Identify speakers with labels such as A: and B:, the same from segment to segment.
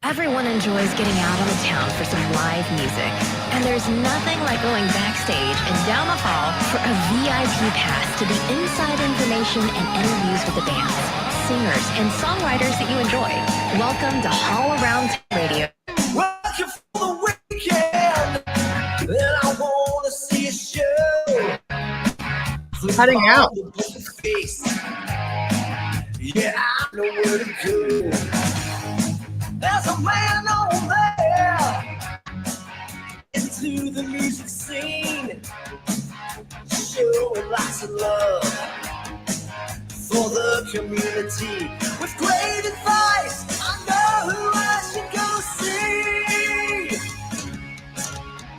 A: Everyone enjoys getting out on the town for some live music. And there's nothing like going backstage and down the hall for a VIP pass to the inside information and interviews with the bands, singers, and songwriters that you enjoy. Welcome to All Around Radio.
B: Working for the weekend, and I want to see a show.
C: Cutting out.
B: Yeah, I know where to go. There's a man on there into the music scene, showing lots of love for the community. With great advice, I know who I should go see.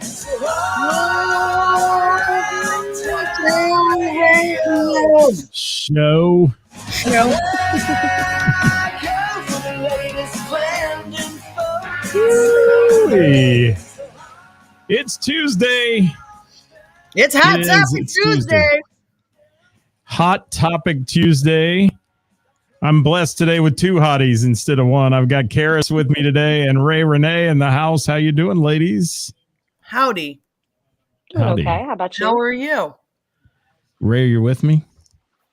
B: So
D: Show. Hey. It's Tuesday.
C: It's Hot
D: It is.
C: Topic
D: It's
C: Tuesday.
D: Hot Topic Tuesday. I'm blessed today with two hotties instead of one. I've got Ceris with me today and Renee in the house. How you doing, ladies?
C: Howdy.
D: Howdy.
E: Okay, how about you?
C: How are you?
D: Ray, you're with me?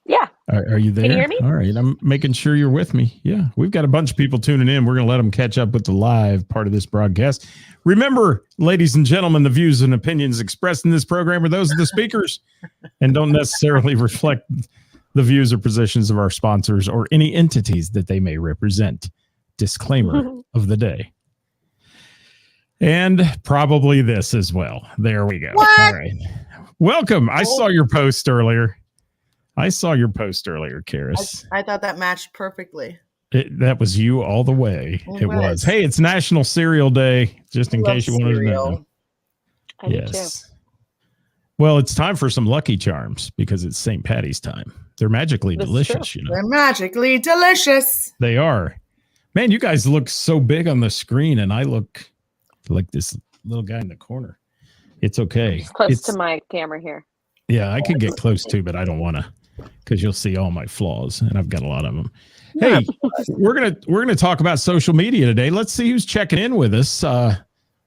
E: Yeah.
D: Are you there?
E: Can you hear me?
D: All right. I'm making sure you're with me. Yeah. We've got a bunch of people tuning in. We're going to let them catch up with the live part of this broadcast. Remember, ladies and gentlemen, the views and opinions expressed in this program are those of the speakers and don't necessarily reflect the views or positions of our sponsors or any entities that they may represent. Disclaimer of the day. And probably this as well. There we go.
C: What?
D: All right. Welcome. I saw your post earlier. Ceris.
C: I thought that matched perfectly.
D: That was you all the way. It was. Hey, it's National Cereal Day, just in case you wanted to know.
E: I do
D: Yes. Well, it's time for some Lucky Charms because it's St. Patty's time. They're magically
E: That's
D: delicious,
E: true.
D: you know.
C: They're magically delicious.
D: They are. Man, you guys look so big on the screen, and I look like this little guy in the corner. It's okay.
E: It's close to my camera here.
D: Yeah, I could get close to, but I don't want to because you'll see all my flaws, and I've got a lot of them.
C: Yeah.
D: Hey, we're gonna talk about social media today. Let's see who's checking in with us.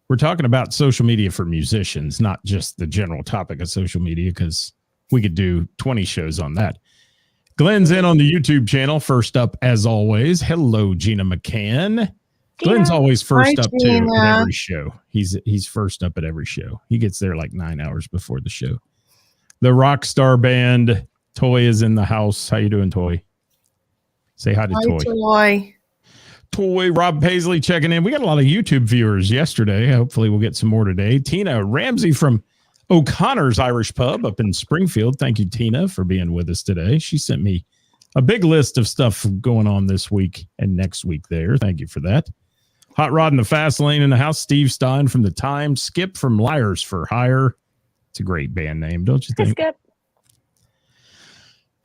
D: We're talking about social media for musicians, not just the general topic of social media, because we could do 20 shows on that. Glenn's in on the YouTube channel. First up, as always. Hello, Gina McCann. Glenn's always first up too at every show. He's first up at every show. He gets there like 9 hours before the show. The Rockstar Band. Toy is in the house. How you doing, Toy? Say hi to Toy. Toy. Rob Paisley checking in. We got a lot of YouTube viewers yesterday. Hopefully we'll get some more today. Tina Ramsey from O'Connor's Irish Pub up in Springfield. Thank you, Tina, for being with us today. She sent me a big list of stuff going on this week and next week there. Thank you for that. Hot Rod in the Fast Lane in the house. Steve Stein from The Times. Skip from Liars for Hire. It's a great band name, don't you think?
E: Skip.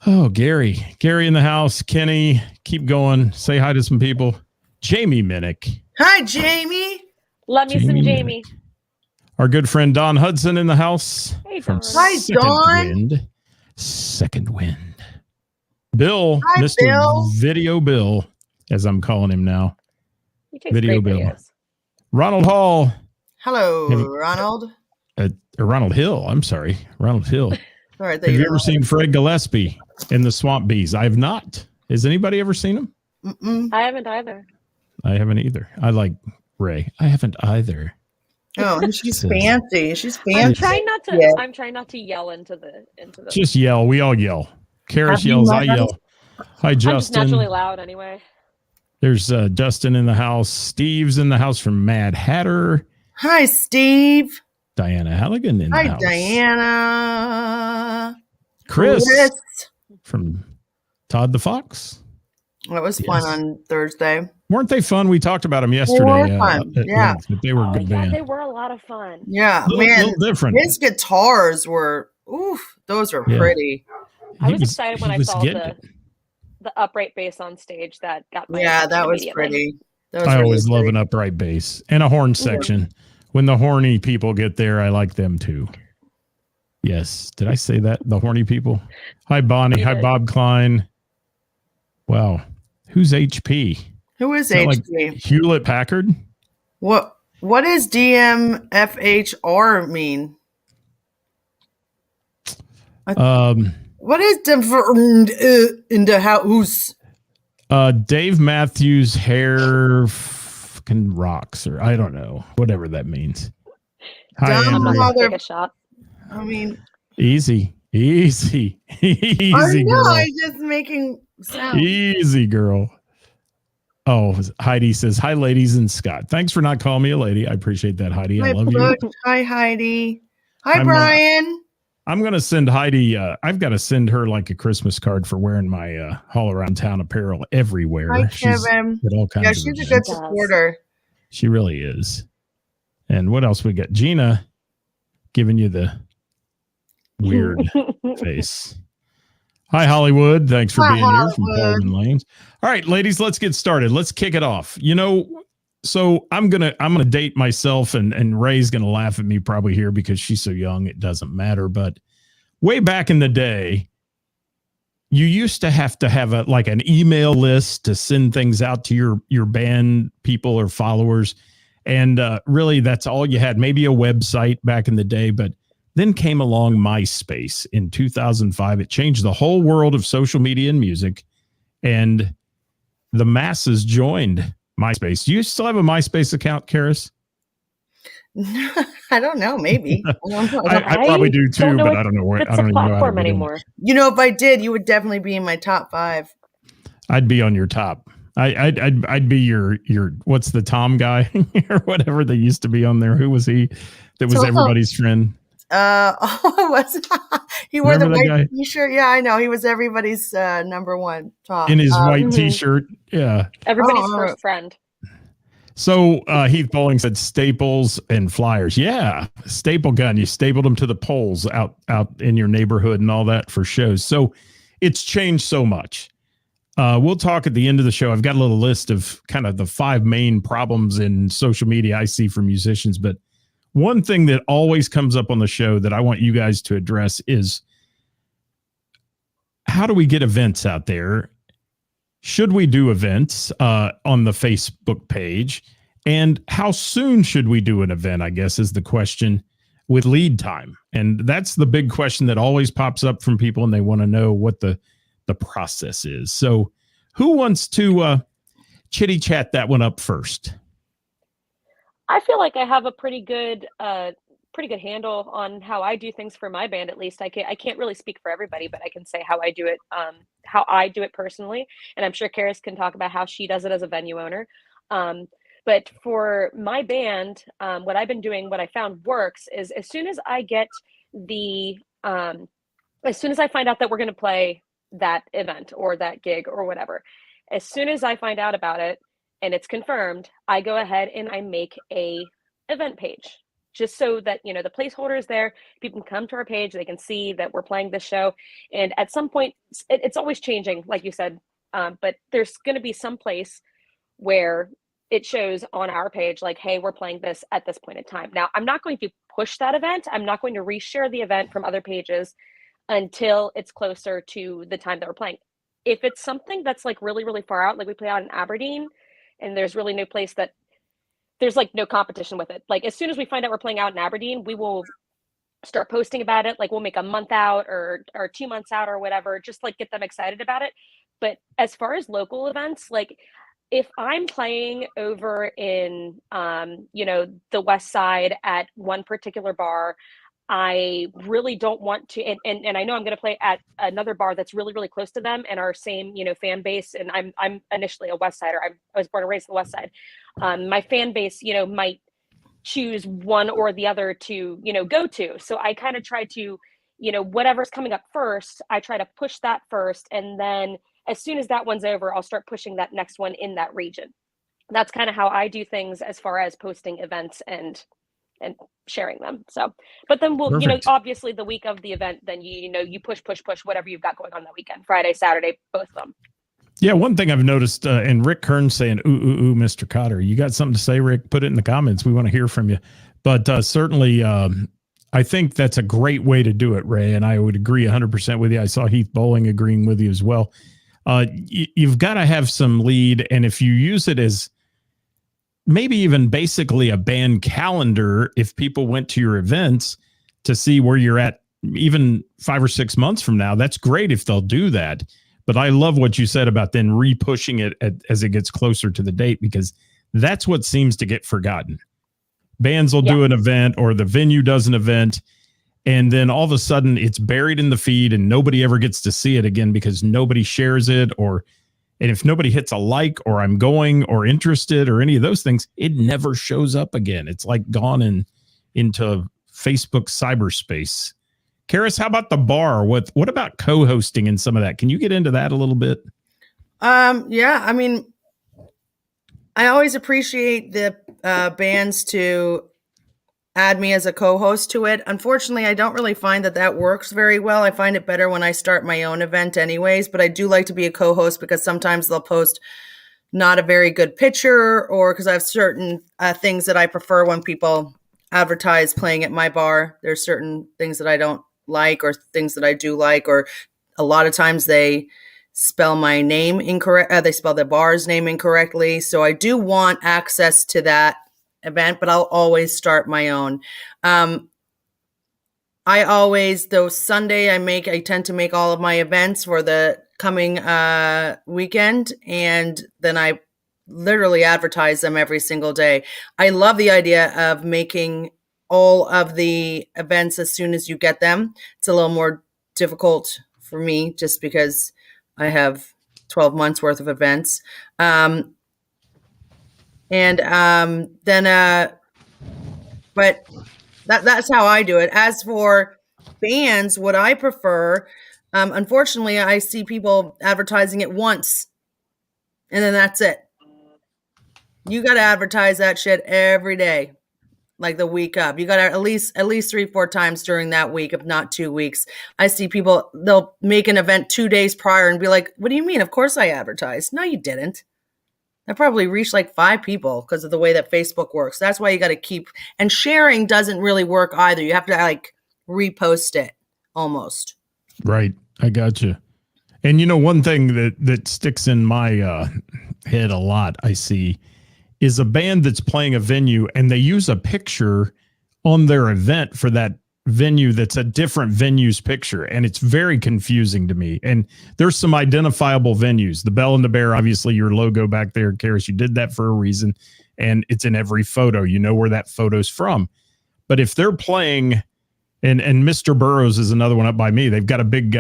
D: Oh, Gary in the house. Kenny, keep going. Say hi to some people. Jamie Minnick.
C: Hi, Jamie.
E: Love me some Jamie.
D: Our good friend Don Hudson in the house.
E: Hey,
D: From
E: Don.
C: Hi, Dawn.
D: Wind. Second Wind. Bill,
C: Hi,
D: Mr.
C: Bill.
D: Video Bill, as I'm calling him now.
E: He takes
D: Video
E: great
D: Bill.
E: videos.
D: Ronald Hall.
C: Hello,
D: Have-
C: Ronald.
D: Ronald Hill. I'm sorry. Ronald Hill.
C: All right,
D: Have you ever seen Fred Gillespie in the Swamp Bees? I have not. Has anybody ever seen him?
C: Mm-mm.
E: I haven't either.
D: I haven't either. I like Ray. I haven't either.
C: Oh, and she's fancy. She's
E: I'm
C: fancy.
E: trying not to.
C: Yeah.
E: I'm trying not to yell into the.
D: Just yell. We all yell. Karis
C: Have you
D: yells. I
C: met
D: yell. Hi,
E: I'm just
D: Justin.
E: naturally loud anyway.
D: There's Justin in the house. Steve's in the house from Mad Hatter.
C: Hi, Steve.
D: Diana Halligan in the
C: Hi,
D: house.
C: Diana.
D: Chris from Todd the Fox.
C: That was
D: Yes.
C: fun on Thursday.
D: Weren't they fun? We talked about them
C: They
D: yesterday.
C: were fun.
D: At
C: Yeah.
D: length, but they were a good
E: Yeah,
D: band.
E: they were a lot of fun.
C: Yeah,
D: Little
C: man.
D: different.
C: His guitars were, those are
D: Yeah.
C: pretty.
E: I was excited when
D: he
E: I
D: was
E: saw
D: getting
E: the upright bass on stage. That got my
C: Yeah,
E: attention
C: that was
E: immediately.
C: pretty. That was
D: I
C: really
D: always love
C: pretty.
D: an upright bass and a horn section. When the horny people get there, I like them too. Yes. Did I say that? The horny people? Hi, Bonnie.
E: You
D: Hi,
E: did.
D: Bob Klein. Wow. Who's HP?
C: Who is
D: that like
C: HG?
D: Hewlett Packard?
C: What does DMFHR mean? What is in the house?
D: Dave Matthews Hair fucking rocks, or I don't know, whatever that means. Hi,
C: Dumb
E: I'm not
D: Andrea.
E: gonna take a shot.
C: I mean,
D: Easy,
C: I know,
D: girl.
C: I'm just making sound.
D: Easy, girl. Oh, Heidi says, hi, ladies and Scott. Thanks for not calling me a lady. I appreciate that, Heidi. I
C: Hi,
D: love you.
C: Butch. Hi, Heidi. Hi,
D: I'm,
C: Brian.
D: I'm going to send Heidi, I've got to send her like a Christmas card for wearing my all around town apparel everywhere.
C: Hi,
D: She's
C: Kevin.
D: at all kinds
C: Yeah,
D: of
C: she's a
D: events.
C: good supporter.
D: She really is. And what else we got? Gina giving you the weird face. Hi, Hollywood. Thanks for
C: Hi,
D: being here from
C: Hollywood.
D: Baldwin Lanes. All right, ladies, let's get started. Let's kick it off. You know, so I'm gonna date myself, and Ray's gonna laugh at me probably here because she's so young. It doesn't matter. But way back in the day, you used to have like an email list to send things out to your band people or followers, and really that's all you had. Maybe a website back in the day, but then came along MySpace in 2005. It changed the whole world of social media and music, and the masses joined MySpace. Do you still have a MySpace account, Karis?
C: I don't know. Maybe.
D: I probably do too, but I don't know where. I don't even know how to
E: platform
D: get in.
E: anymore.
C: You know, if I did, you would definitely be in my top 5.
D: I'd be on your top. I'd be your what's the Tom guy or whatever they used to be on there. Who was he? That was everybody's friend.
C: He wore
D: Remember
C: the
D: that
C: white
D: guy?
C: t-shirt. Yeah, I know. He was everybody's number one top.
D: In his white
E: Mhm.
D: t-shirt. Yeah.
E: Everybody's first friend.
D: So Heath Bowling said staples and flyers. Yeah, staple gun. You stapled them to the poles out in your neighborhood and all that for shows. So it's changed so much. We'll talk at the end of the show. I've got a little list of kind of the 5 main problems in social media I see for musicians. But one thing that always comes up on the show that I want you guys to address is how do we get events out there? Should we do events on the Facebook page? And how soon should we do an event, I guess, is the question with lead time. And that's the big question that always pops up from people, and they want to know what the process is. So who wants to chitty chat that one up first?
E: I feel like I have a pretty good handle on how I do things for my band. At least I can't really speak for everybody, but I can say how I do it personally. And I'm sure Karis can talk about how she does it as a venue owner. But for my band, what I've been doing, what I found works is as soon as I find out that we're going to play that event or that gig or whatever, as soon as I find out about it and it's confirmed, I go ahead and I make a event page. Just so that, the placeholder is there, people can come to our page, they can see that we're playing this show. And at some point, it's always changing, like you said, but there's going to be some place where it shows on our page, like, hey, we're playing this at this point in time. Now, I'm not going to push that event. I'm not going to reshare the event from other pages until it's closer to the time that we're playing. If it's something that's like really, really far out, like we play out in Aberdeen, and there's really no place that there's like no competition with it. Like as soon as we find out we're playing out in Aberdeen, we will start posting about it. Like we'll make a month out or 2 months out or whatever, just like get them excited about it. But as far as local events, like if I'm playing over in, the West Side at one particular bar, I really don't want to, and I know I'm going to play at another bar that's really, really close to them and our same, fan base. And I'm initially a West Sider. I was born and raised in the West Side. My fan base, might choose one or the other to, go to. So I kind of try to, whatever's coming up first, I try to push that first. And then as soon as that one's over, I'll start pushing that next one in that region. That's kind of how I do things as far as posting events and sharing them. So, but then we'll,
D: Perfect.
E: Obviously the week of the event, then you push whatever you've got going on that weekend, Friday, Saturday, both of them.
D: Yeah, one thing I've noticed, and Rick Kern's saying, ooh, Mr. Cotter, you got something to say, Rick? Put it in the comments. We want to hear from you. But certainly, I think that's a great way to do it, Ray, and I would agree 100% with you. I saw Heath Bowling agreeing with you as well. You've got to have some lead. And if you use it as maybe even basically a band calendar, if people went to your events to see where you're at, even 5 or 6 months from now, that's great if they'll do that. But I love what you said about then re-pushing it as it gets closer to the date, because that's what seems to get forgotten. Bands will do an event, or the venue does an event, and then all of a sudden it's buried in the feed and nobody ever gets to see it again because nobody shares it, and if nobody hits a like or I'm going or interested or any of those things, it never shows up again. It's like gone into Facebook cyberspace. Ceris, how about the bar? What about co-hosting and some of that? Can you get into that a little bit?
C: Yeah, I mean, I always appreciate the bands to add me as a co-host to it. Unfortunately, I don't really find that works very well. I find it better when I start my own event anyways, but I do like to be a co-host because sometimes they'll post not a very good picture, or because I have certain things that I prefer when people advertise playing at my bar. There's certain things that I don't like, or things that I do like, or a lot of times they spell my name incorrect. They spell the bar's name incorrectly. So I do want access to that event, but I'll always start my own. Though Sunday I tend to make all of my events for the coming weekend, and then I literally advertise them every single day. I love the idea of making all of the events as soon as you get them. It's a little more difficult for me just because I have 12 months worth of events. But that's how I do it. As for bands, what I prefer, unfortunately, I see people advertising it once and then that's it. You got to advertise that shit every day, like the week up. You got to at least 3-4 times during that week, if not 2 weeks. I see people, they'll make an event 2 days prior and be like, what do you mean? Of course I advertised. No, you didn't. I probably reached like 5 people because of the way that Facebook works. That's why you got to keep, and sharing doesn't really work either. You have to like repost it almost.
D: Right. I got you. And one thing that sticks in my head a lot, I see, is a band that's playing a venue and they use a picture on their event for that venue that's a different venue's picture, and it's very confusing to me. And there's some identifiable venues, the Bell and the Bear, obviously your logo back there, Ceris, you did that for a reason, and it's in every photo. You know where that photo's from. But if they're playing, and Mr. Burroughs is another one up by me, they've got a big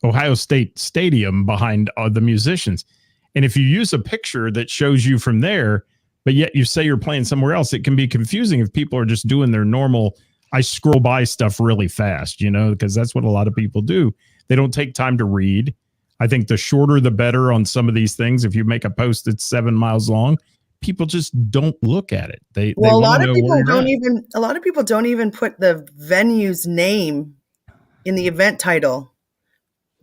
D: Ohio State stadium behind the musicians, and if you use a picture that shows you from there, but yet you say you're playing somewhere else, it can be confusing if people are just doing their normal I scroll by stuff really fast, because that's what a lot of people do. They don't take time to read. I think the shorter, the better on some of these things. If you make a post that's 7 miles long, people just don't look at it. A lot of people
C: don't even put the venue's name in the event title.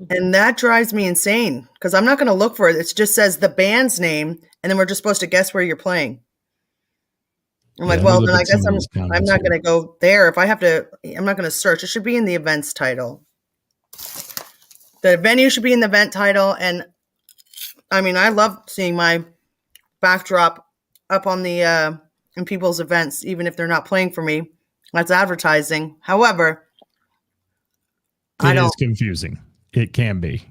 C: And that drives me insane because I'm not going to look for it. It just says the band's name, and then we're just supposed to guess where you're playing. I'm like, well, then I guess I'm not going to go there. If I have to, I'm not going to search. It should be in the event's title. The venue should be in the event title. And I mean, I love seeing my backdrop up on the, in people's events, even if they're not playing for me. That's advertising. However,
D: it is confusing. It can be.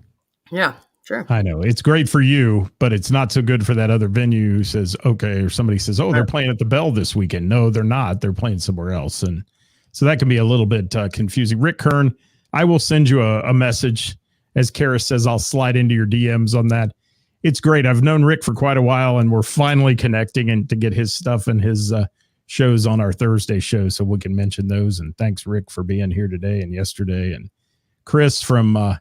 C: Yeah. Sure.
D: I know it's great for you, but it's not so good for that other venue who says, okay, or somebody says, oh, they're playing at the Bell this weekend. No, they're not. They're playing somewhere else. And so that can be a little bit confusing. Rick Kern, I will send you a message. As Ceris says, I'll slide into your DMs on that. It's great. I've known Rick for quite a while, and we're finally connecting and to get his stuff and his shows on our Thursday show so we can mention those. And thanks, Rick, for being here today and yesterday. And Chris from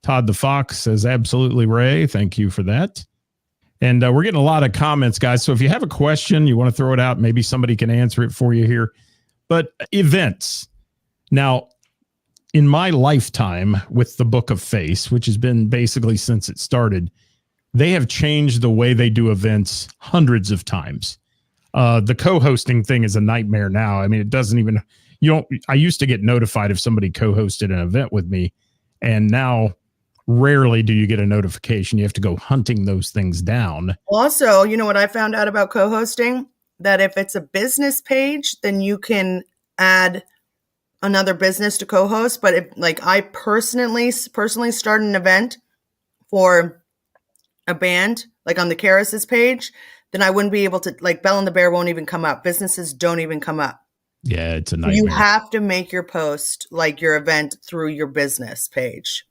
D: Todd the Fox says, absolutely, Ray. Thank you for that. And we're getting a lot of comments, guys. So if you have a question, you want to throw it out, maybe somebody can answer it for you here. But events. Now, in my lifetime with the Book of Face, which has been basically since it started, they have changed the way they do events hundreds of times. The co-hosting thing is a nightmare now. I mean, it doesn't even, I used to get notified if somebody co-hosted an event with me. And now rarely do you get a notification. You have to go hunting those things down.
C: Also, you know what I found out about co-hosting? That if it's a business page, then you can add another business to co-host. But if, like, I personally started an event for a band, like on the Ceris's page, then I wouldn't be able to, like, Bell and the Bear won't even come up. Businesses don't even come up.
D: Yeah, it's a nightmare.
C: You have to make your post, like your event, through your business page.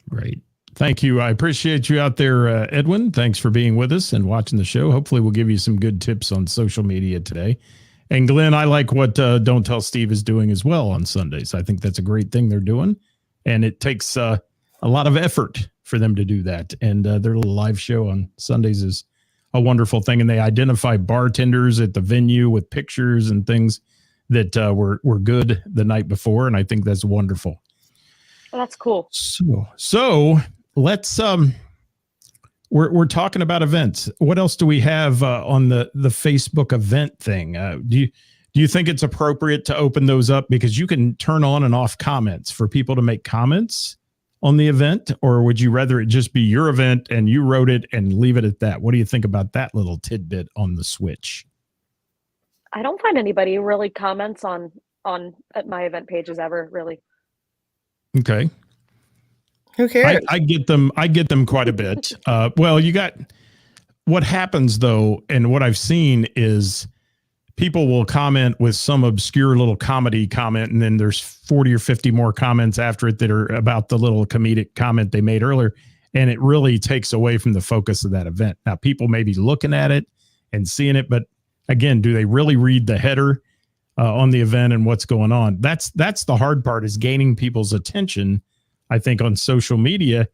D: Right. Thank you. I appreciate you out there, Edwin. Thanks for being with us and watching the show. Hopefully we'll give you some good tips on social media today. And Glenn, I like what Don't Tell Steve is doing as well on Sundays. I think that's a great thing they're doing. And it takes a lot of effort for them to do that. And their little live show on Sundays is a wonderful thing. And they identify bartenders at the venue with pictures and things that were good the night before. And I think that's wonderful.
E: Well, that's cool.
D: So let's we're talking about events. What else do we have on the Facebook event thing? Do you think it's appropriate to open those up, because you can turn on and off comments for people to make comments on the event, or would you rather it just be your event and you wrote it and leave it at that? What do you think about that little tidbit on the switch?
E: I don't find anybody really comments on at my event pages ever, really.
D: Okay.
C: Who cares?
D: I get them quite a bit. Well, you got what happens though, and what I've seen is people will comment with some obscure little comedy comment, and then there's 40 or 50 more comments after it that are about the little comedic comment they made earlier, and it really takes away from the focus of that event. Now, people may be looking at it and seeing it, but again, do they really read the header on the event and what's going on? That's the hard part, is gaining people's attention, I think, on social media.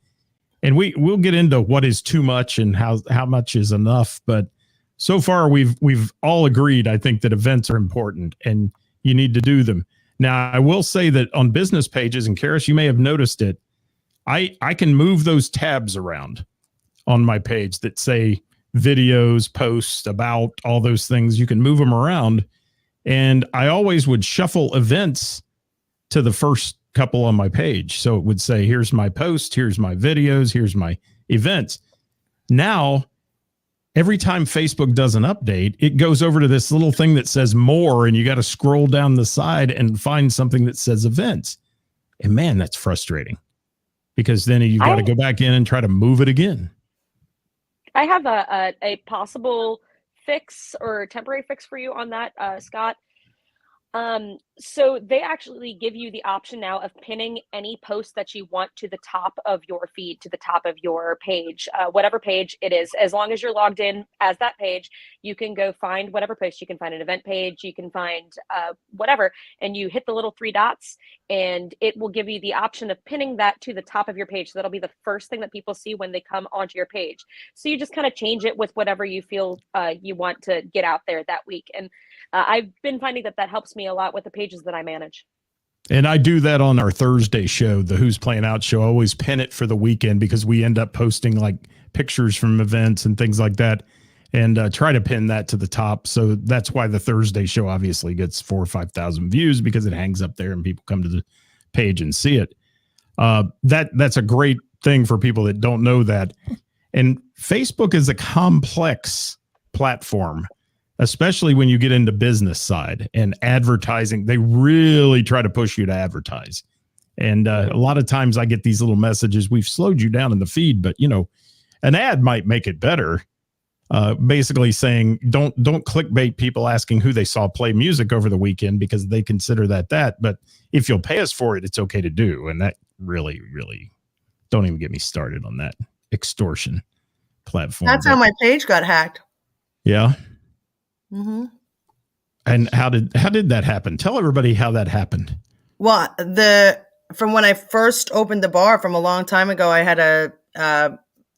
D: And we'll get into what is too much and how much is enough. But so far we've all agreed, I think, that events are important and you need to do them. Now, I will say that on business pages, and Ceris, you may have noticed it, I can move those tabs around on my page that say videos, posts, about, all those things. You can move them around. And I always would shuffle events to the first couple on my page. So it would say, here's my post, here's my videos, here's my events. Now, every time Facebook does an update, it goes over to this little thing that says more, and you got to scroll down the side and find something that says events. And man, that's frustrating, because then you've got to go back in and try to move it again.
E: I have a possible fix or temporary fix for you on that, Scott. So they actually give you the option now of pinning any post that you want to the top of your feed, to the top of your page, whatever page it is. As long as you're logged in as that page, you can go find whatever post. You can find an event page, you can find whatever, and you hit the little three dots, and it will give you the option of pinning that to the top of your page. So that'll be the first thing that people see when they come onto your page. So you just kind of change it with whatever you feel you want to get out there that week. And I've been finding that helps me a lot with the pages that I manage.
D: And I do that on our Thursday show, the Who's Playing Out show. I always pin it for the weekend, because we end up posting like pictures from events and things like that, and try to pin that to the top. So that's why the Thursday show obviously gets 4,000 or 5,000 views, because it hangs up there and people come to the page and see it. That's a great thing for people that don't know that. And Facebook is a complex platform, especially when you get into business side and advertising. They really try to push you to advertise. And a lot of times I get these little messages, we've slowed you down in the feed, but an ad might make it better. Basically saying, don't clickbait people asking who they saw play music over the weekend, because they consider that. But if you'll pay us for it, it's okay to do. And that really, really, don't even get me started on that extortion platform.
C: That's how my page got hacked.
D: Yeah.
C: Mm-hmm.
D: And how did that happen? Tell everybody how that happened.
C: Well, from when I first opened the bar from a long time ago, I had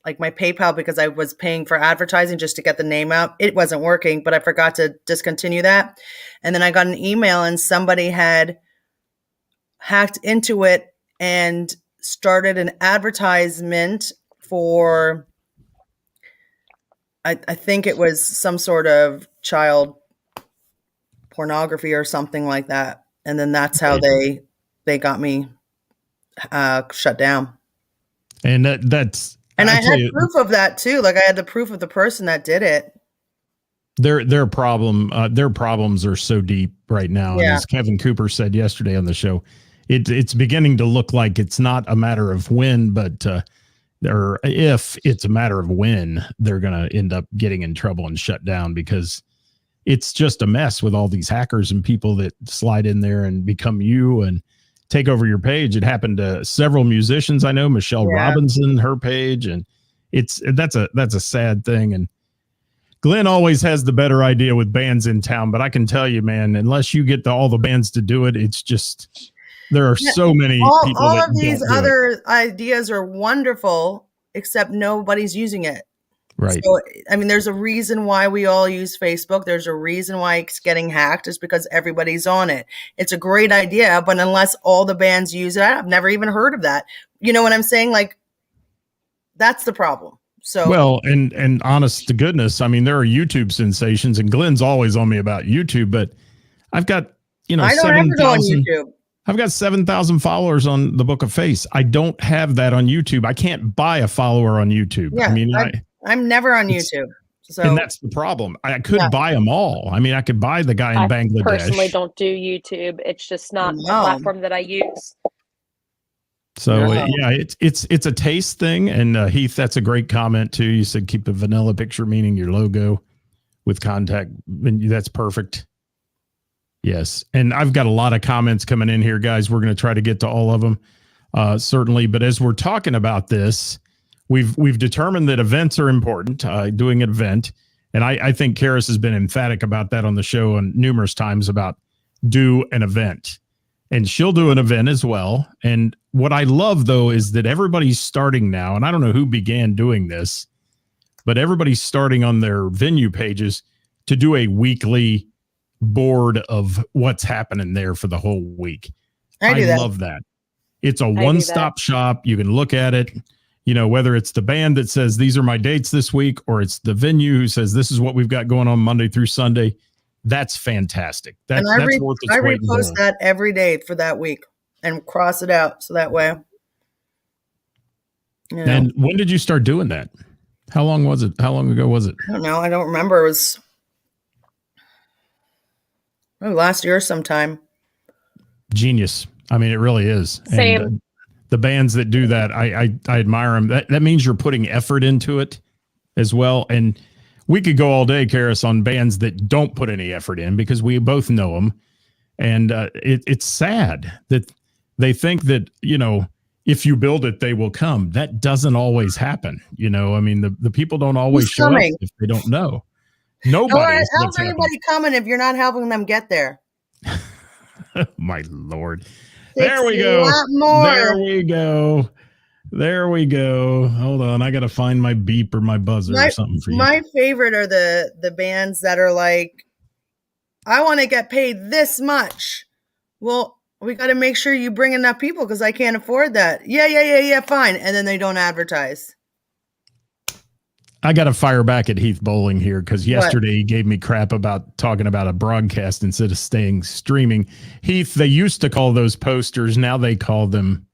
C: like my PayPal, because I was paying for advertising just to get the name out. It wasn't working, but I forgot to discontinue that. And then I got an email, and somebody had hacked into it and started an advertisement for, I think it was some sort of child pornography or something like that. And then that's how they got me shut down.
D: And that's
C: And I
D: tell
C: had
D: you,
C: proof of that too. Like I had the proof of the person that did it.
D: their problems are so deep right now. And
C: Yeah.
D: as Kevin Cooper said yesterday on the show, it's beginning to look like it's not a matter of when, but or if it's a matter of when they're going to end up getting in trouble and shut down, because it's just a mess with all these hackers and people that slide in there and become you and take over your page. It happened to several musicians. I know Michelle Robinson, her page, and that's a sad thing. And Glenn always has the better idea with bands in town, but I can tell you, man, unless you get all the bands to do it, it's just, there are so many people.
C: All
D: that
C: of these
D: don't do
C: other ideas are wonderful, except nobody's using it.
D: right.
C: So, I mean, there's a reason why we all use Facebook. There's a reason why it's getting hacked, is because everybody's on it. It's a great idea, but unless all the bands use it, I've never even heard of that. You know what I'm saying? Like, that's the problem. So,
D: Well, and honest to goodness, I mean, there are YouTube sensations, and Glenn's always on me about YouTube, but I've got,
C: I don't ever go on YouTube.
D: I've got 7,000 followers on the Book of Face. I don't have that on YouTube. I can't buy a follower on YouTube.
C: Yeah,
D: I mean,
C: I'm never on YouTube. So,
D: and that's the problem. I could buy them all. I mean, I could buy the guy in Bangladesh.
E: I personally don't do YouTube. It's just not a platform that I use.
D: So yeah, it's a taste thing. And Heath, that's a great comment too. You said keep a vanilla picture, meaning your logo with contact. And that's perfect. Yes. And I've got a lot of comments coming in here, guys. We're going to try to get to all of them, certainly. But as we're talking about this, we've determined that events are important, doing an event. And I think Ceris has been emphatic about that on the show on numerous times about do an event. And she'll do an event as well. And what I love, though, is that everybody's starting now, and I don't know who began doing this, but everybody's starting on their venue pages to do a weekly board of what's happening there for the whole week. I love that. It's a one-stop shop. You can look at it, you know, whether it's the band that says, these are my dates this week, or it's the venue who says, this is what we've got going on Monday through Sunday. That's fantastic. That's worth its
C: I
D: weight in
C: repost
D: gold.
C: that every day for that week and cross it out. So that way. You know.
D: And when did you start doing that? How long was it? How long ago was it?
C: I don't know. I don't remember. It was last year sometime.
D: Genius. I mean, it really is.
E: Same.
D: And, the bands that do that, I admire them. That means you're putting effort into it as well. And we could go all day, Ceris, on bands that don't put any effort in, because we both know them. And it's sad that they think that, you know, if you build it, they will come. That doesn't always happen. You know, I mean, the people don't always show up if they don't know. Nobody.
C: How's anybody coming if you're not helping them get there?
D: My Lord. There we go. There we go. There we go. Hold on. I got to find my beep or my buzzer or something for you.
C: My favorite are the bands that are like, I want to get paid this much. Well, we got to make sure you bring enough people because I can't afford that. Yeah, fine. And then they don't advertise.
D: I got to fire back at Heath Bowling here because yesterday he gave me crap about talking about a broadcast instead of staying streaming. Heath, they used to call those posters. Now they call them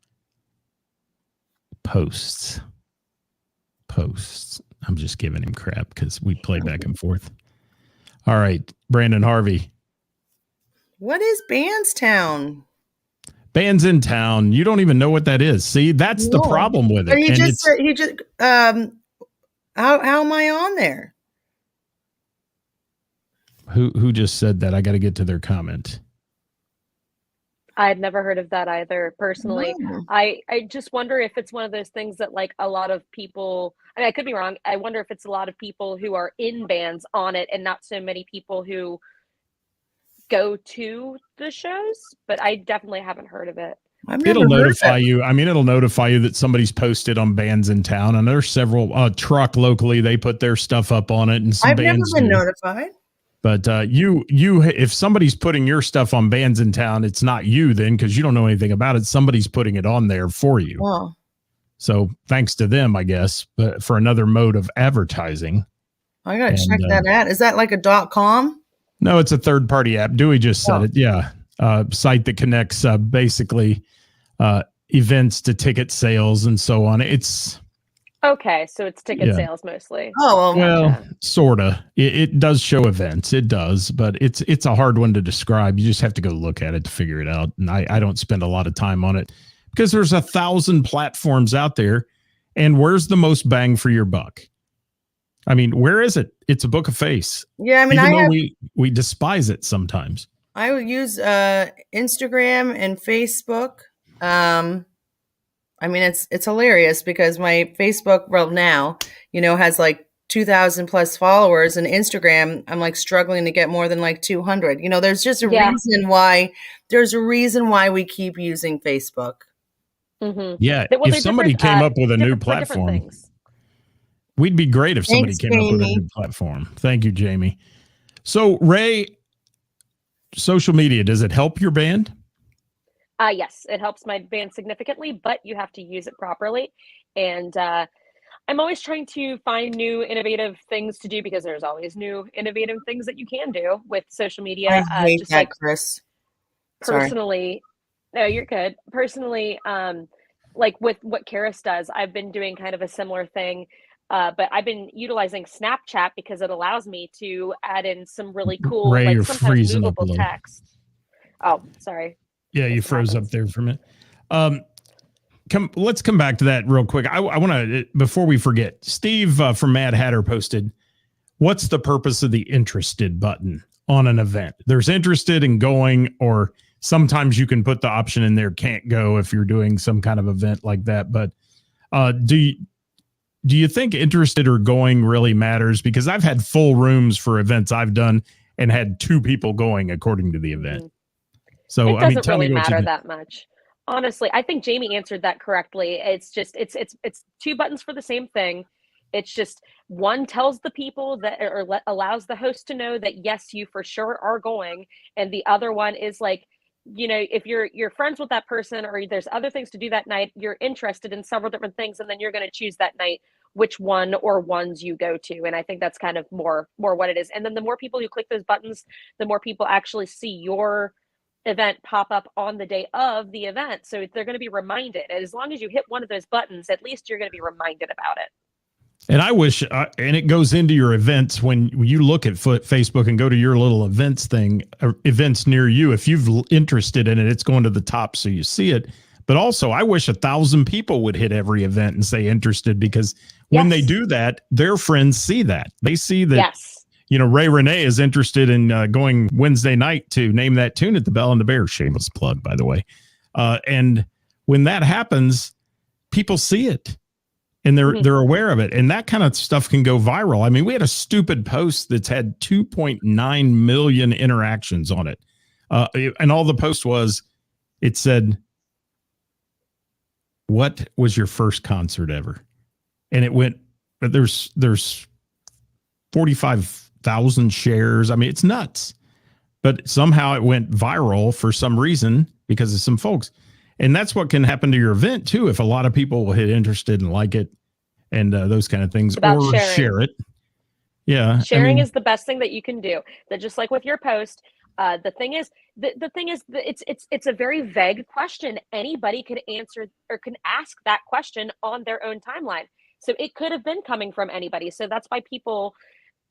D: posts. Posts. I'm just giving him crap because we play back and forth. All right, Brandon Harvey.
C: What is Bandstown?
D: Bands in Town. You don't even know what that is. See, that's the problem with it.
C: But how am I on there?
D: Who just said that? I got to get to their comment.
E: I had never heard of that either, personally.
C: No.
E: I just wonder if it's one of those things that, like, a lot of people, I mean, I could be wrong. I wonder if it's a lot of people who are in bands on it and not so many people who go to the shows, but I definitely haven't heard of it.
D: It'll notify you. I mean, it'll notify you that somebody's posted on Bands in Town, and there's several truck locally. They put their stuff up on it, and some
C: I've
D: bands
C: never been notified.
D: But if somebody's putting your stuff on Bands in Town, it's not you then, because you don't know anything about it. Somebody's putting it on there for you.
C: Wow.
D: So thanks to them, I guess, but for another mode of advertising.
C: I gotta check that out. Is that like a .com?
D: No, it's a third-party app. Dewey just said it. Yeah, site that connects basically events to ticket sales and so on. It's
E: Okay, so it's ticket
D: Yeah.
E: sales mostly.
C: Oh,
D: well,
E: Gotcha.
D: sorta. It does show events. It does, but it's a hard one to describe. You just have to go look at it to figure it out. And I don't spend a lot of time on it because there's 1,000 platforms out there. And where's the most bang for your buck? I mean, where is it? It's a book of face.
C: yeah. I mean,
D: Even though we despise it sometimes.
C: I would use Instagram and Facebook. I mean, it's hilarious because my Facebook, well, now, has like 2,000 plus followers, and Instagram, I'm like struggling to get more than like 200. There's just a
E: Yeah.
C: reason why. There's a reason why we keep using Facebook.
E: Mm-hmm.
D: Yeah.
E: Well,
D: If
E: they're
D: somebody
E: different,
D: came up with a new
E: different for different
D: platform,
E: things.
D: we'd be great if somebody
C: Thanks,
D: came up with a
C: Jamie.
D: new platform. Thank you, Jamie. So, Ray, social media, does it help your band?
E: Yes, it helps my band significantly, but you have to use it properly. And I'm always trying to find new innovative things to do because there's always new innovative things that you can do with social media.
C: I hate
E: Just
C: that,
E: like
C: Chris. Sorry.
E: personally, no, you're good. Personally, like with what Ceris does, I've been doing kind of a similar thing. But I've been utilizing Snapchat because it allows me to add in some really cool,
D: Ray,
E: like
D: you're
E: sometimes
D: freezing up a
E: movable
D: little.
E: text. Oh, sorry.
D: Yeah, you
E: That's what
D: froze up
E: happens.
D: there for a minute. Let's come back to that real quick. I want to, before we forget, Steve from Mad Hatter posted, what's the purpose of the interested button on an event? There's interested in going, or sometimes you can put the option in there, can't go if you're doing some kind of event like that. But do you think interested or going really matters? Because I've had full rooms for events I've done and had 2 people going according to the event.
E: Mhm.
D: So,
E: It
D: I mean,
E: doesn't
D: tell me
E: really
D: what you
E: matter
D: think.
E: that much. Honestly, I think Jamie answered that correctly. It's just it's 2 buttons for the same thing. It's just one tells the people that allows the host to know that yes, you for sure are going, and the other one is like, if you're friends with that person or there's other things to do that night, you're interested in several different things, and then you're going to choose that night which one or ones you go to. And I think that's kind of more what it is. And then the more people who click those buttons, the more people actually see your event pop up on the day of the event. So they're going to be reminded. And as long as you hit one of those buttons, at least you're going to be reminded about it.
D: And I wish, and it goes into your events when you look at Facebook and go to your little events thing, events near you. If you're interested in it, it's going to the top so you see it. But also, I wish 1,000 people would hit every event and say interested, because when they do that, their friends see that. They see that,
E: Yes.
D: Ray Renee is interested in going Wednesday night to Name That Tune at the Bell and the Bear. Shameless plug, by the way. And when that happens, people see it. And they're aware of it. And that kind of stuff can go viral. I mean, we had a stupid post that's had 2.9 million interactions on it. And all the post was, it said, what was your first concert ever? And it went, there's 45,000 shares. I mean, it's nuts. But somehow it went viral for some reason because of some folks. And that's what can happen to your event too. If a lot of people will hit interested and like it and those kind of things, or share it. Yeah.
E: Sharing is the best thing that you can do. That just like with your post, the thing is, it's a very vague question. Anybody could answer or can ask that question on their own timeline. So it could have been coming from anybody. So that's why people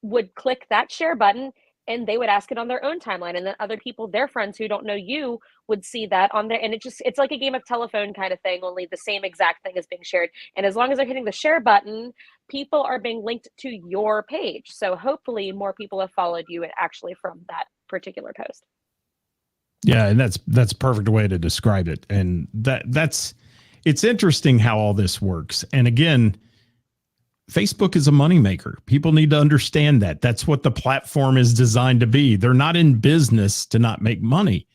E: would click that share button and they would ask it on their own timeline. And then other people, their friends who don't know you, would see that on there. And it's like a game of telephone kind of thing, only the same exact thing is being shared. And as long as they're hitting the share button, people are being linked to your page. So hopefully more people have followed you actually from that particular post.
D: Yeah. And that's a perfect way to describe it. And it's interesting how all this works. And again, Facebook is a moneymaker. People need to understand that. That's what the platform is designed to be. They're not in business to not make money.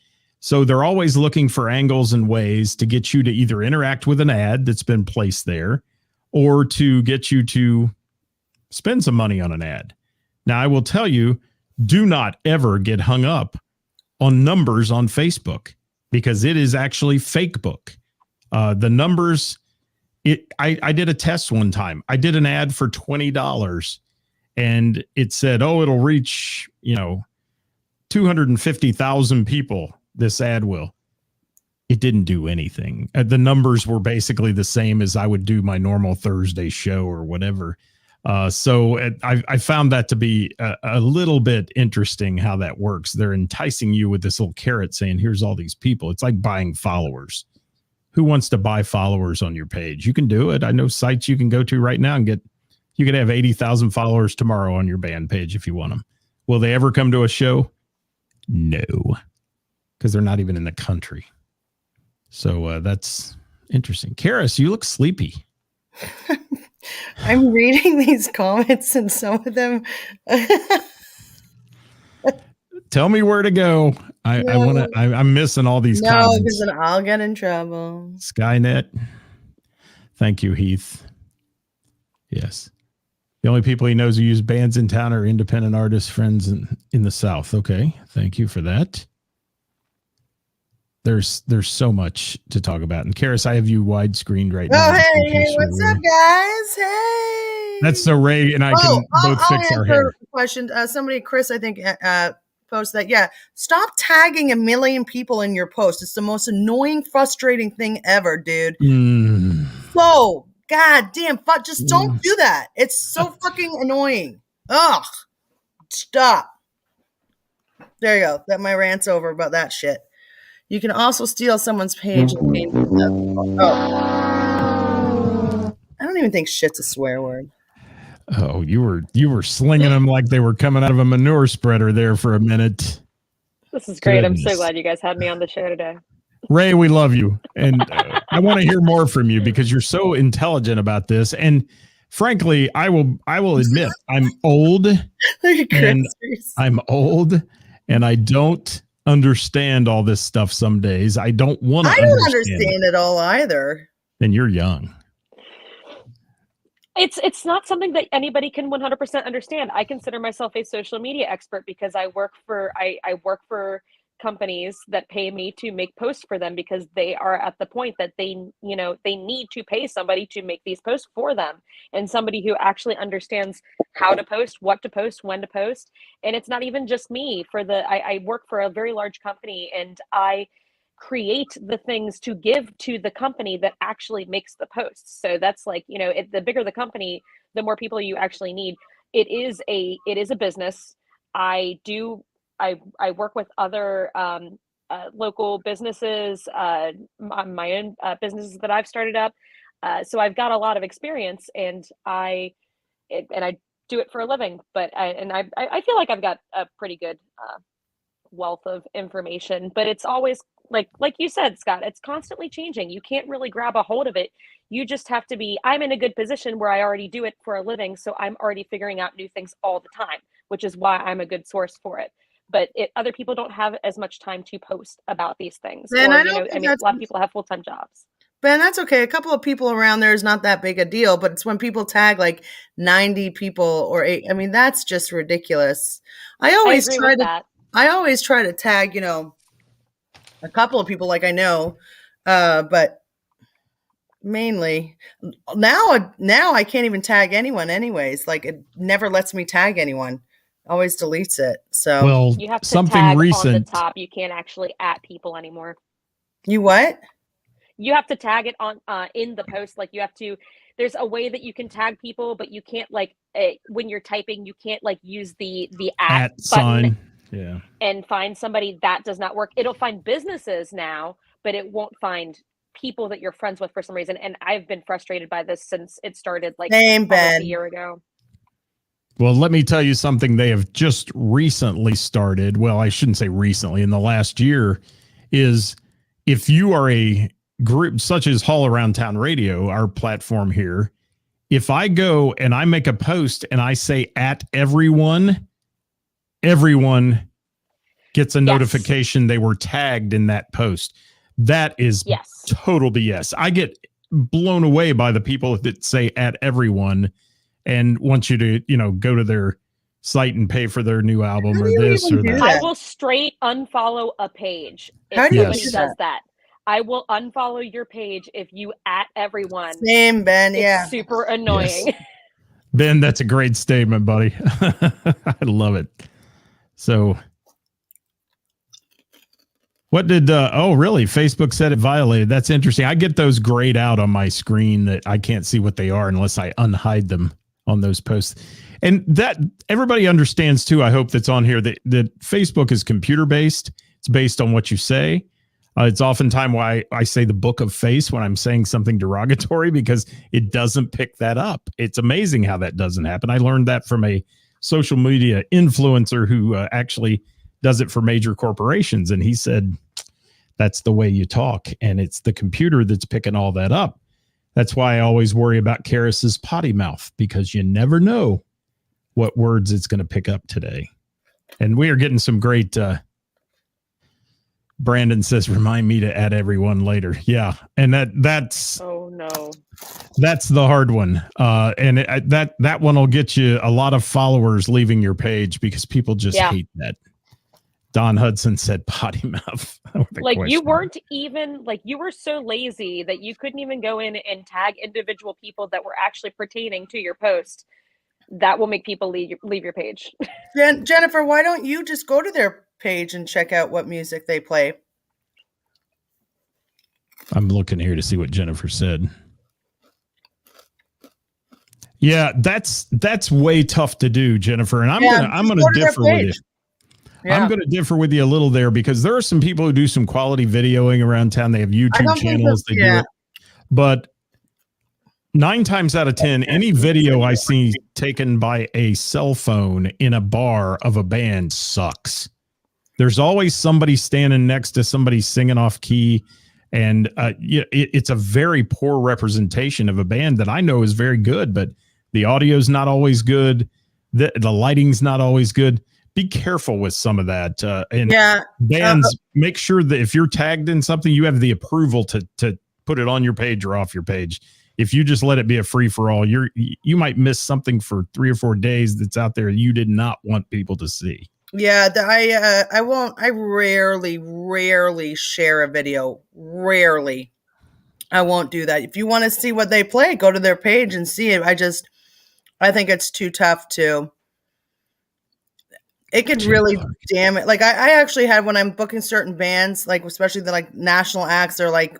D: So they're always looking for angles and ways to get you to either interact with an ad that's been placed there or to get you to spend some money on an ad. Now, I will tell you, do not ever get hung up on numbers on Facebook, because it is actually fake book. The numbers... I did a test one time. I did an ad for $20 and it said, it'll reach, 250,000 people. This ad will. it didn't do anything. The numbers were basically the same as I would do my normal Thursday show or whatever. So I found that to be a little bit interesting how that works. They're enticing you with this little carrot saying, here's all these people. It's like buying followers. Who wants to buy followers on your page? You can do it. I know sites you can go to right now and you could have 80,000 followers tomorrow on your band page if you want them. Will they ever come to a show? No, because they're not even in the country. So that's interesting. Karis, you look sleepy.
C: I'm reading these comments and some of them.
D: Tell me where to go. I'm missing all these comments.
C: No, because then I'll get in trouble.
D: Skynet. Thank you, Heath. Yes. The only people he knows who use bands in town are independent artists, friends in the South. Okay. Thank you for that. There's so much to talk about. And Karis, I have you widescreened right now.
C: Oh, hey, what's up, guys? Hey.
D: That's so Ray and I can both fix our hair.
C: Question. Somebody, Chris, I think, posted that. Yeah. Stop tagging a million people in your post. It's the most annoying, frustrating thing ever, dude. So, goddamn, just don't do that. It's so fucking annoying. Ugh. Stop. There you go. That my rant's over about that shit. You can also steal someone's page. I don't even think shit's a swear word.
D: Oh, you were slinging them like they were coming out of a manure spreader there for a minute.
E: This is great. Goodness. I'm so glad you guys had me on the show today.
D: Ray, we love you. And I want to hear more from you because you're so intelligent about this. And frankly, I will admit I'm old. And I don't understand all this stuff some days. I don't want to
C: understand it all either.
D: Then you're young.
E: It's not something that anybody can 100% understand. I consider myself a social media expert because I work for companies that pay me to make posts for them because they are at the point that they need to pay somebody to make these posts for them, and somebody who actually understands how to post, what to post, when to post. And it's not even just me. I work for a very large company, and I create the things to give to the company that actually makes the posts. So that's like, the bigger the company, the more people you actually need. It is a business. I work with other local businesses, my own businesses that I've started up. So I've got a lot of experience, and I do it for a living. But I feel like I've got a pretty good wealth of information. But it's always like you said, Scott. It's constantly changing. You can't really grab a hold of it. You just have to be. I'm in a good position where I already do it for a living, so I'm already figuring out new things all the time, which is why I'm a good source for it. But other people don't have as much time to post about these things.
C: Ben,
E: a lot of people have full-time jobs.
C: Ben, that's okay. A couple of people around there is not that big a deal, but it's when people tag like 90 people or 8. I mean, that's just ridiculous. I always try to tag, a couple of people like I know, but mainly now I can't even tag anyone anyways. Like it never lets me tag anyone. Always deletes it. So
E: you have to something tag recent on the top. You can't actually @ people anymore.
C: You what?
E: You have to tag it on in the post. Like you have to. There's a way that you can tag people, but you can't when you're typing, you can't use the @ button
D: sign. Yeah.
E: And find somebody. That does not work. It'll find businesses now, but it won't find people that you're friends with for some reason. And I've been frustrated by this since it started almost a year ago.
D: Well, let me tell you something they have just recently started. Well, I shouldn't say recently, in the last year, is if you are a group such as Hall Around Town Radio, our platform here, if I go and I make a post and I say @ everyone gets a notification they were tagged in that post. That is total BS. I get blown away by the people that say @ everyone and want you to, go to their site and pay for their new album or this or that.
E: I will straight unfollow a page if somebody does that. I will unfollow your page if you @ everyone.
C: Same, Ben.
E: It's super annoying.
D: Yes. Ben, that's a great statement, buddy. I love it. So What did, oh, really? Facebook said it violated. That's interesting. I get those grayed out on my screen that I can't see what they are unless I unhide them on those posts. And that everybody understands too, I hope that's on here, that Facebook is computer based. It's based on what you say. It's oftentimes why I say the book of face when I'm saying something derogatory, because it doesn't pick that up. It's amazing how that doesn't happen. I learned that from a social media influencer who actually does it for major corporations. And he said, that's the way you talk. And it's the computer that's picking all that up. That's why I always worry about Ceris's potty mouth, because you never know what words it's going to pick up today. And we are getting some great, Brandon says, remind me to add everyone later. Yeah. And that's,
E: oh no,
D: that's the hard one. That one will get you a lot of followers leaving your page because people just hate that. Don Hudson said potty mouth.
E: Like you weren't even like, you were so lazy that you couldn't even go in and tag individual people that were actually pertaining to your post. That will make people leave your page.
C: Jennifer, why don't you just go to their page and check out what music they play?
D: I'm looking here to see what Jennifer said. Yeah, that's way tough to do, Jennifer. And I'm gonna differ with you. Yeah. I'm going to differ with you a little there, because there are some people who do some quality videoing around town. They have YouTube channels. They do it. But 9 times out of 10, any video I see taken by a cell phone in a bar of a band sucks. There's always somebody standing next to somebody singing off key. And it's a very poor representation of a band that I know is very good, but the audio's not always good. The lighting's not always good. Be careful with some of that. Bands, make sure that if you're tagged in something, you have the approval to put it on your page or off your page. If you just let it be a free for all, you might miss something for 3 or 4 days that's out there you did not want people to see.
C: Yeah, I rarely share a video. Rarely. I won't do that. If you want to see what they play, go to their page and see it. I think it's too tough to. It could really damage. Like I actually had, when I'm booking certain bands, like especially the like national acts, they're like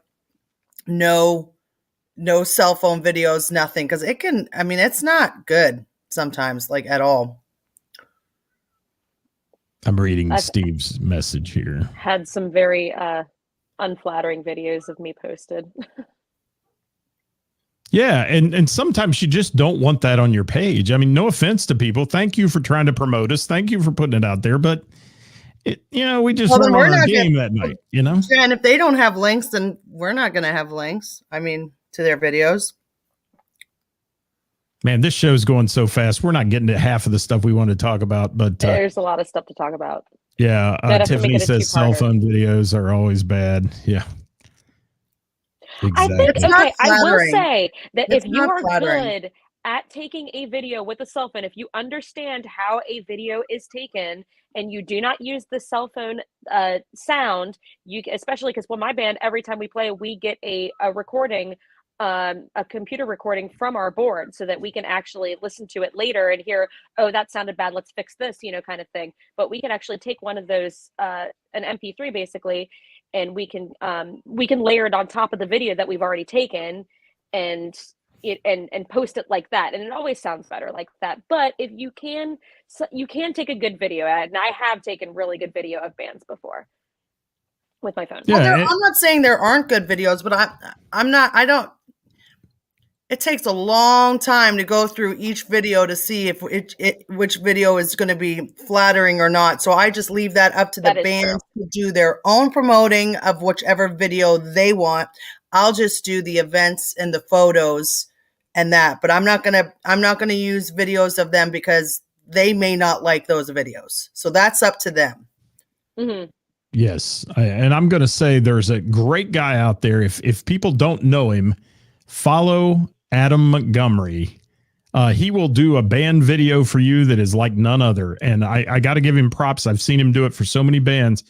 C: no cell phone videos, nothing, because it can. I mean, it's not good sometimes, like at all.
D: I'm reading Steve's message here.
E: Had some very unflattering videos of me posted.
D: Yeah, and sometimes you just don't want that on your page. I mean, no offense to people. Thank you for trying to promote us. Thank you for putting it out there. But, we just weren't on our game that night, Yeah,
C: and if they don't have links, then we're not going to have links, to their videos.
D: Man, this show's going so fast. We're not getting to half of the stuff we want to talk about. But
E: there's a lot of stuff to talk about.
D: Yeah, Tiffany says cell phone videos are always bad. Yeah. Exactly.
E: I think, I will say that if you are good at taking a video with a cell phone, if you understand how a video is taken and you do not use the cell phone sound, especially because my band, every time we play, we get a recording, a computer recording from our board so that we can actually listen to it later and hear, oh, that sounded bad, let's fix this, kind of thing. But we can actually take one of those, an MP3 basically, and we can layer it on top of the video that we've already taken and post it like that. And it always sounds better like that. But if you can take a good video, and I have taken really good video of bands before with my phone.
C: Yeah, I'm not saying there aren't good videos, but it takes a long time to go through each video to see if which video is going to be flattering or not. So I just leave that up to the bands to do their own promoting of whichever video they want. I'll just do the events and the photos and that, but I'm not going to use videos of them because they may not like those videos. So that's up to them.
E: Mm-hmm.
D: Yes. And I'm going to say there's a great guy out there. If people don't know him, follow Adam Montgomery. He will do a band video for you that is like none other. And I got to give him props. I've seen him do it for so many bands,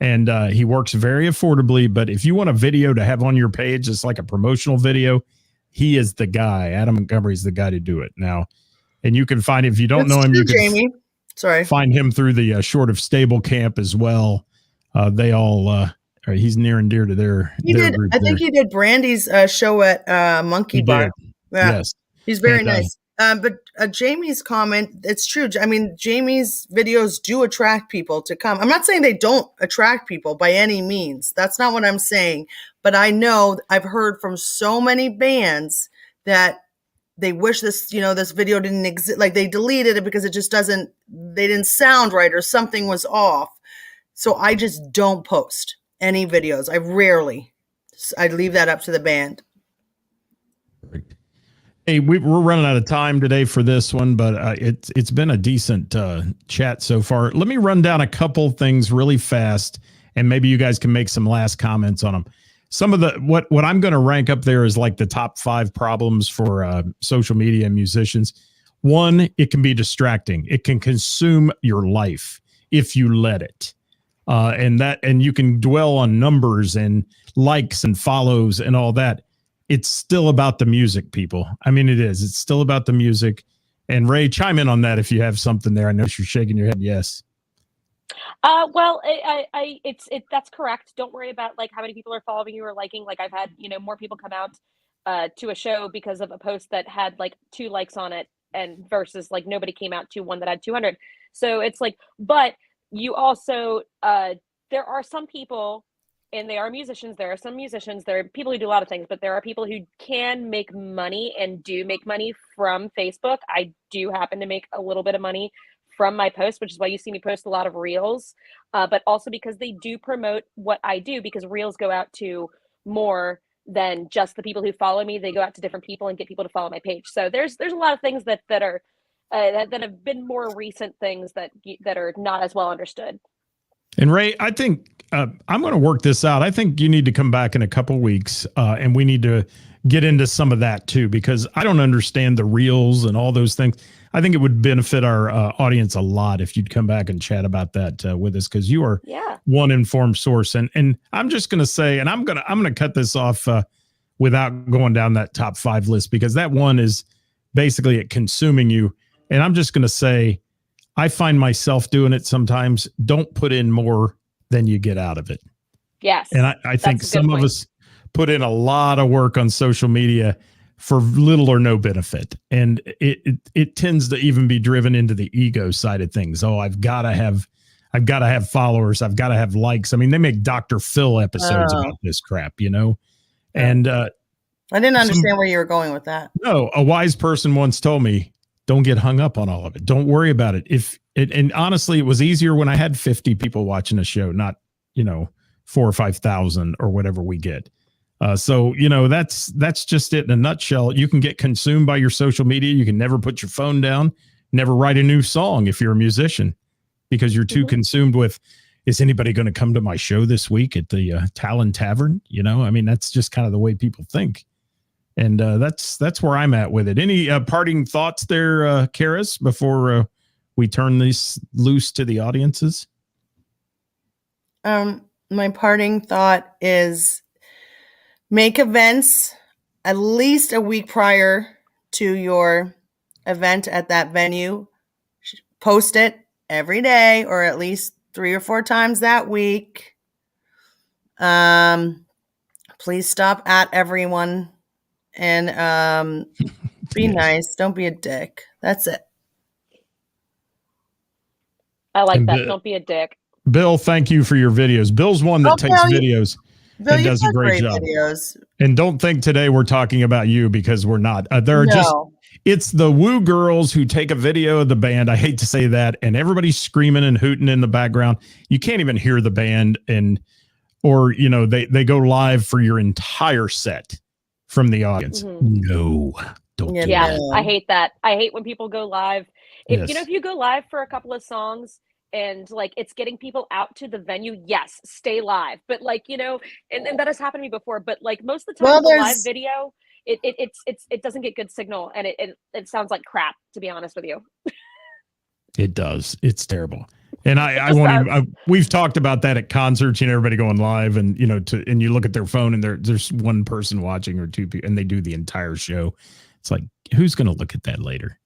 D: and he works very affordably. But if you want a video to have on your page, it's like a promotional video, he is the guy. Adam Montgomery is the guy to do it now. And you can find, if you don't know him, you can find him through the Short of Stable camp as well. They all Or he's near and dear to their group.
C: I think he did Brandy's show at Monkey
D: He
C: Bar.
D: did.
C: Yeah.
D: Yes.
C: He's very
D: And,
C: nice. But Jamie's comment, it's true. I mean, Jamie's videos do attract people to come. I'm not saying they don't attract people by any means. That's not what I'm saying. But I know I've heard from so many bands that they wish this video didn't exist. Like they deleted it because it just they didn't sound right or something was off. So I just don't post any videos. I leave that up to the band.
D: Hey, we're running out of time today for this one, but it's been a decent chat so far. Let me run down a couple things really fast, and maybe you guys can make some last comments on them. Some of the what I'm going to rank up there is like the top 5 problems for social media and musicians. One, it can be distracting. It can consume your life if you let it, and you can dwell on numbers and likes and follows and all that. It's still about the music, people. I mean, it is. It's still about the music. And Ray, chime in on that if you have something there. I know you're shaking your head. Yes.
E: Well, that's correct. Don't worry about like how many people are following you or liking. Like I've had, more people come out to a show because of a post that had like 2 likes on it, and versus like nobody came out to one that had 200. So it's like, but you also, there are some people, and they are musicians. There are some musicians. There are people who do a lot of things, but there are people who can make money and do make money from Facebook. I do happen to make a little bit of money from my posts, which is why you see me post a lot of reels, but also because they do promote what I do, because reels go out to more than just the people who follow me. They go out to different people and get people to follow my page. So there's a lot of things that are that have been more recent things that are not as well understood.
D: And Ray, I think I'm going to work this out. I think you need to come back in a couple of weeks, and we need to get into some of that too, because I don't understand the reels and all those things. I think it would benefit our audience a lot if you'd come back and chat about that with us, because you are one informed source. And I'm just going to say, and I'm going to cut this off without going down that top 5 list, because that one is basically it consuming you. And I'm just going to say, I find myself doing it sometimes. Don't put in more than you get out of it.
E: Yes.
D: And I think some of us put in a lot of work on social media for little or no benefit. And it tends to even be driven into the ego side of things. Oh, I've got to have followers. I've got to have likes. I mean, they make Dr. Phil episodes about this crap, And
C: I didn't understand where you were going with that.
D: No, a wise person once told me, don't get hung up on all of it. Don't worry about it. And honestly, it was easier when I had 50 people watching a show, not, 4,000 or 5,000 or whatever we get. So that's just it in a nutshell. You can get consumed by your social media. You can never put your phone down, never write a new song if you're a musician, because you're too consumed with, is anybody going to come to my show this week at the Talon Tavern? I mean, that's just kind of the way people think. And that's where I'm at with it. Any parting thoughts there, Ceris, before we turn this loose to the audiences?
C: My parting thought is make events at least a week prior to your event at that venue. Post it every day, or at least 3 or 4 times that week. Please stop at everyone. And be nice. Don't be a dick. That's it.
E: I like that. Don't be a dick.
D: Bill, thank you for your videos. Bill's one that takes videos and does a great job. Videos. And don't think today we're talking about you, because we're not. It's the woo girls who take a video of the band. I hate to say that. And everybody's screaming and hooting in the background. You can't even hear the band. Or they go live for your entire set from the audience. No, don't do that.
E: I hate that. I hate when people go live. If you go live for a couple of songs and like it's getting people out to the venue, yes, stay live. But and that has happened to me before. But like most of the time, the live video, it doesn't get good signal, and it sounds like crap, to be honest with you.
D: It does. It's terrible. And I won't. We've talked about that at concerts. Everybody going live, and and you look at their phone, and there's one person watching or 2 people, and they do the entire show. It's like, who's going to look at that later?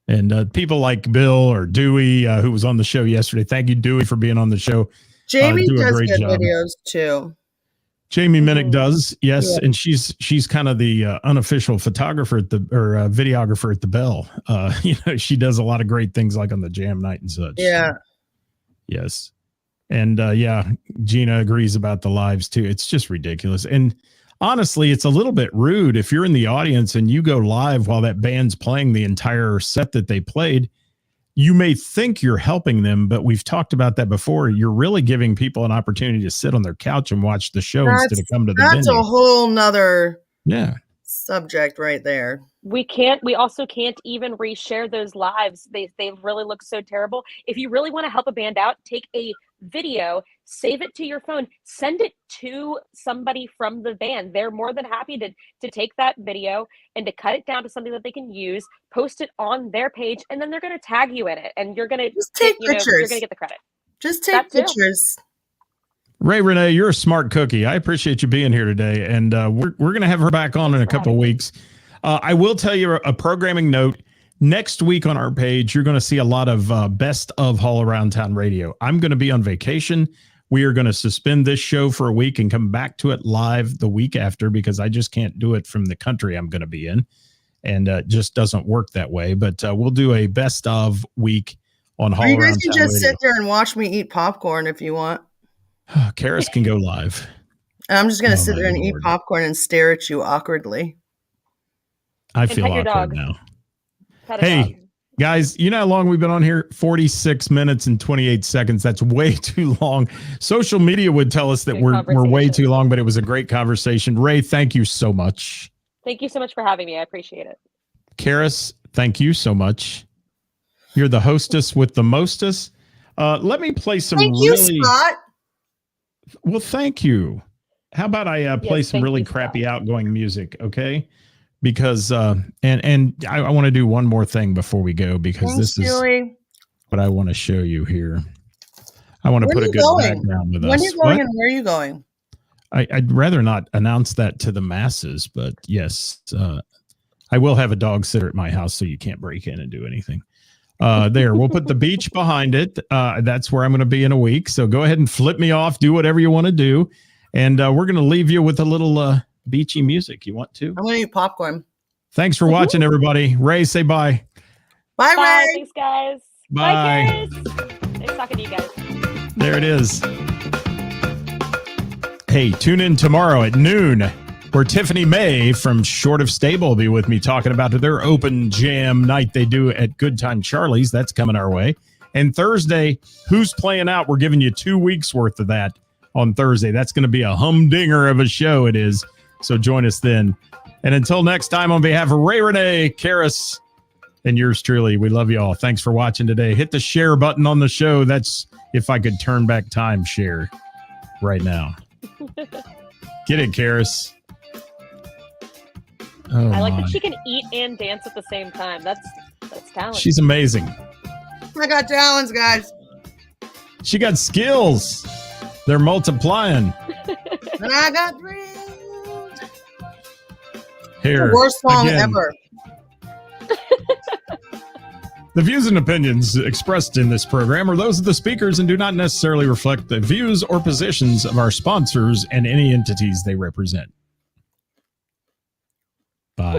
D: And people like Bill or Dewey, who was on the show yesterday. Thank you, Dewey, for being on the show.
C: Jamie
D: do a
C: does
D: great
C: good
D: job.
C: videos too.
D: Jamie Minnick does, yes,
C: Yeah.
D: and she's kind of the unofficial photographer at the videographer at the Bell. She does a lot of great things like on the jam night and such.
C: Yeah.
D: So, yes, and Gina agrees about the lives too. It's just ridiculous, and honestly, it's a little bit rude if you're in the audience and you go live while that band's playing the entire set that they played. You may think you're helping them, but we've talked about that before. You're really giving people an opportunity to sit on their couch and watch the show instead of come to the
C: That's
D: venue.
C: a whole nother
F: subject right there.
E: We also can't even reshare those lives. They really look so terrible. If you really want to help a band out, take a video, save it to your phone, send it to somebody from the band. They're more than happy to take that video and to cut it down to something that they can use, post it on their page, and then they're going to tag you in it, and you're going to
F: Just take pictures.
E: You're going to get the credit.
F: Just take pictures.
D: Renee, you're a smart cookie. I appreciate you being here today, and we're going to have her back on in a couple of weeks. I will tell you a programming note. Next week on our page, you're going to see a lot of best of All Around Town Radio. I'm going to be on vacation. We are going to suspend this show for a week and come back to it live the week after because I just can't do it from the country I'm going to be in. And it just doesn't work that way. But we'll do a best of week on All Around Town Radio.
F: You guys can just sit there and watch me eat popcorn if you want.
D: Karis can go live.
F: I'm just going to sit there and eat popcorn and stare at you awkwardly.
D: I feel awkward now. Hey, guys, you know how long we've been on here? 46 minutes and 28 seconds. That's way too long. Social media would tell us that we're way too long, but it was a great conversation. Ray, thank you so much.
E: Thank you so much for having me. I appreciate it.
D: Karis, thank you so much. You're the hostess with the mostest. Let me play some
F: Scott.
D: Well, thank you. How about I play some really crappy outgoing music, okay? Because and I want to do one more thing before we go because this is what I want to show you here. I want to put a good background with us.
F: When are you going and where are you going?
D: I'd rather not announce that to the masses, but yes, I will have a dog sitter at my house so you can't break in and do anything. There, we'll put the beach behind it. That's where I'm going to be in a week. So go ahead and flip me off, do whatever you want to do. And we're going to leave you with a little beachy music. You want to?
F: I'm going to eat popcorn.
D: Thanks for watching, everybody. Ray, say bye.
F: Bye, Ray.
E: Thanks, guys.
D: Bye.
E: Bye, Karis. Nice talking to you guys.
D: There it is. Hey, tune in tomorrow at noon where Tiffany May from Short of Stable will be with me talking about their open jam night they do at Good Time Charlie's. That's coming our way. And Thursday, Who's Playing Out? We're giving you 2 weeks worth of that on Thursday. That's going to be a humdinger of a show it is. So join us then. And until next time, on behalf of Ray, Renee, Karis, and yours truly, we love you all. Thanks for watching today. Hit the share button on the show. That's if I could turn back time share right now. Get it, Karis. Oh,
E: I like that she can eat and dance at the same time. That's talent.
D: She's amazing.
F: I got talents, guys.
D: She got skills. They're multiplying.
F: And I got dreams.
D: Here,
F: the worst song ever.
D: The views and opinions expressed in this program are those of the speakers and do not necessarily reflect the views or positions of our sponsors and any entities they represent.